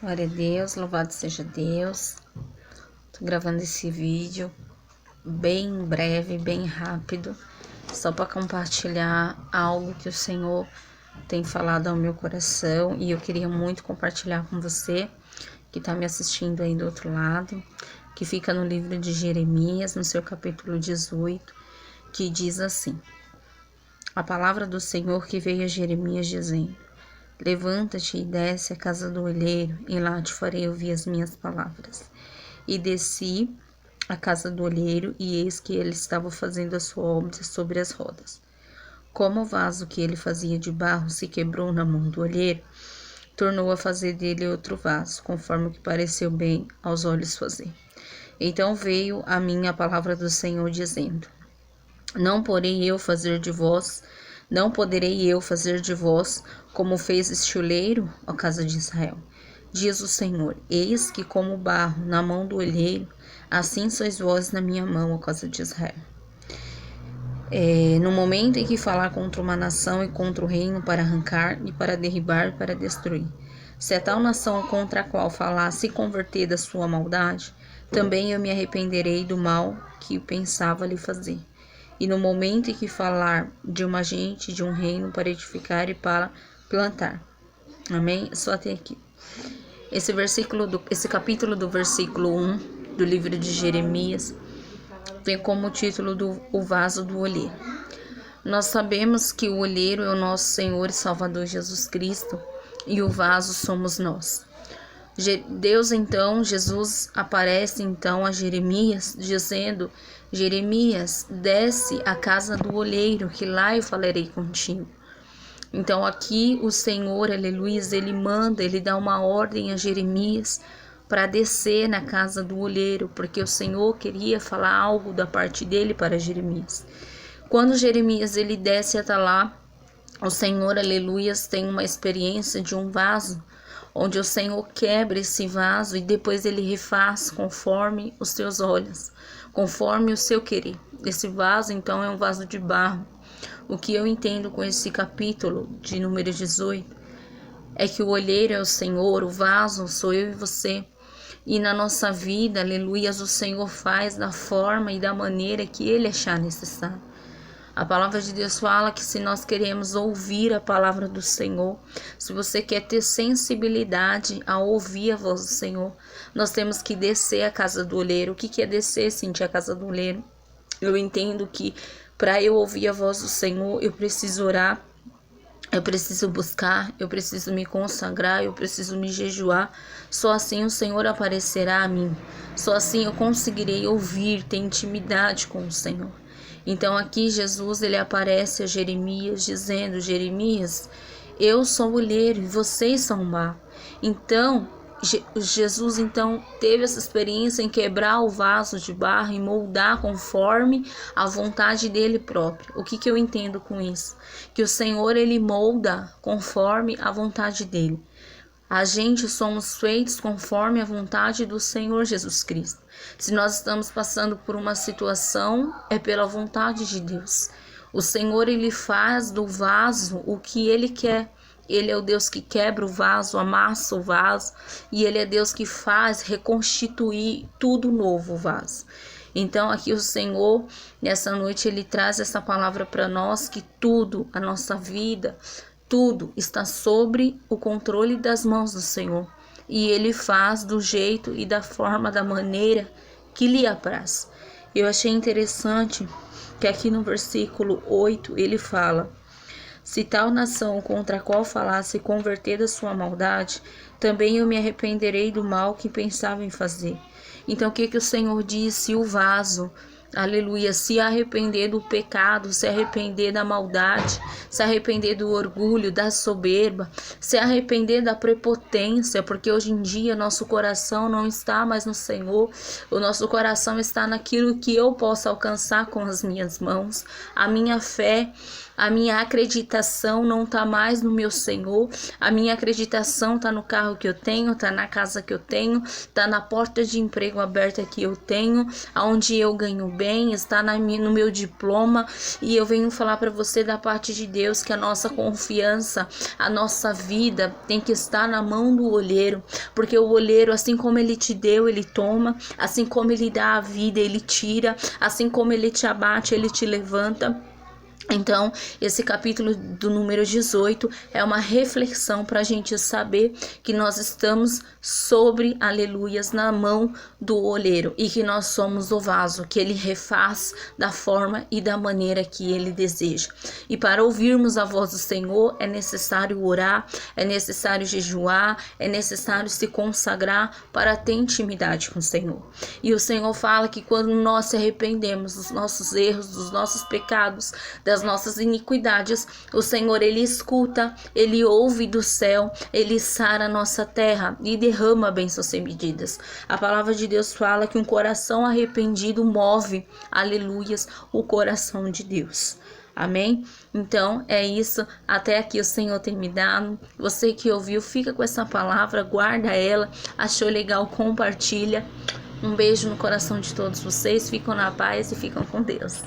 Glória a Deus, louvado seja Deus. Tô gravando esse vídeo bem breve, bem rápido, só para compartilhar algo que o Senhor tem falado ao meu coração e eu queria muito compartilhar com você que tá me assistindo aí do outro lado, que fica no livro de Jeremias, no seu capítulo 18, que diz assim: a palavra do Senhor que veio a Jeremias dizendo: levanta-te e desce à casa do olheiro, e lá te farei ouvir as minhas palavras. E desci à casa do olheiro, e eis que ele estava fazendo a sua obra sobre as rodas. Como o vaso que ele fazia de barro se quebrou na mão do olheiro, tornou a fazer dele outro vaso, conforme o que pareceu bem aos olhos fazer. Então veio a mim a palavra do Senhor, dizendo: Não poderei eu fazer de vós como fez este oleiro, ó casa de Israel. Diz o Senhor: eis que como barro na mão do olheiro, assim sois vós na minha mão, ó casa de Israel. No momento em que falar contra uma nação e contra o reino para arrancar e para derribar e para destruir, se a tal nação contra a qual falar se converter da sua maldade, também eu me arrependerei do mal que pensava lhe fazer. E no momento em que falar de uma gente, de um reino para edificar e para plantar. Amém? Só até aqui. Esse capítulo do versículo 1 do livro de Jeremias tem como título o vaso do olheiro. Nós sabemos que o olheiro é o nosso Senhor e Salvador Jesus Cristo e o vaso somos nós. Jesus aparece então a Jeremias dizendo: Jeremias, desce à casa do olheiro, que lá eu falarei contigo. Então aqui o Senhor, aleluia, ele dá uma ordem a Jeremias para descer na casa do olheiro, porque o Senhor queria falar algo da parte dele para Jeremias. Quando Jeremias ele desce até lá, o Senhor, aleluia, tem uma experiência de um vaso, onde o Senhor quebra esse vaso e depois ele refaz conforme os teus olhos, conforme o seu querer. Esse vaso então é um vaso de barro. O que eu entendo com esse capítulo de número 18 é que o olheiro é o Senhor, o vaso sou eu e você. E na nossa vida, aleluia, o Senhor faz da forma e da maneira que ele achar necessário. A palavra de Deus fala que se nós queremos ouvir a palavra do Senhor, se você quer ter sensibilidade a ouvir a voz do Senhor, nós temos que descer à casa do olheiro. O que é descer, Cintia, a casa do olheiro? Eu entendo que para eu ouvir a voz do Senhor, eu preciso orar, eu preciso buscar, eu preciso me consagrar, eu preciso me jejuar. Só assim o Senhor aparecerá a mim. Só assim eu conseguirei ouvir, ter intimidade com o Senhor. Então aqui Jesus ele aparece a Jeremias dizendo: Jeremias, eu sou o olheiro e vocês são o barro. Então Jesus então teve essa experiência em quebrar o vaso de barro e moldar conforme a vontade dele próprio. O que eu entendo com isso? Que o Senhor ele molda conforme a vontade dele. A gente somos feitos conforme a vontade do Senhor Jesus Cristo. Se nós estamos passando por uma situação, é pela vontade de Deus. O Senhor ele faz do vaso o que ele quer. Ele é o Deus que quebra o vaso, amassa o vaso, e ele é Deus que faz reconstituir tudo novo o vaso. Então aqui o Senhor, nessa noite, ele traz essa palavra para nós, que tudo, a nossa vida, tudo está sobre o controle das mãos do Senhor. E ele faz do jeito e da forma, da maneira que lhe apraz. Eu achei interessante que aqui no versículo 8 ele fala: se tal nação contra a qual falar se converter da sua maldade, também eu me arrependerei do mal que pensava em fazer. Então o que o Senhor diz? Se o vaso, aleluia, se arrepender do pecado, se arrepender da maldade, se arrepender do orgulho, da soberba, se arrepender da prepotência, porque hoje em dia nosso coração não está mais no Senhor, o nosso coração está naquilo que eu posso alcançar com as minhas mãos, a minha fé, A minha acreditação não está mais no meu Senhor. A minha acreditação está no carro que eu tenho, está na casa que eu tenho, está na porta de emprego aberta que eu tenho, aonde eu ganho bem, está no meu diploma. E eu venho falar para você da parte de Deus que a nossa confiança, a nossa vida tem que estar na mão do olheiro, porque o olheiro, assim como ele te deu, ele toma, assim como ele dá a vida, ele tira, assim como ele te abate, ele te levanta. Então, esse capítulo do número 18 é uma reflexão para a gente saber que nós estamos sobre, aleluias, na mão do olheiro e que nós somos o vaso que ele refaz da forma e da maneira que ele deseja. E para ouvirmos a voz do Senhor é necessário orar, é necessário jejuar, é necessário se consagrar para ter intimidade com o Senhor. E o Senhor fala que quando nós se arrependemos dos nossos erros, dos nossos pecados, das nossas iniquidades, o Senhor, ele escuta, ele ouve do céu, ele sara a nossa terra e derrama bênçãos sem medidas. A palavra de Deus fala que um coração arrependido move, aleluias, o coração de Deus. Amém? Então é isso, até aqui o Senhor tem me dado. Você que ouviu, fica com essa palavra, guarda ela, achou legal, compartilha. Um beijo no coração de todos vocês, ficam na paz e ficam com Deus.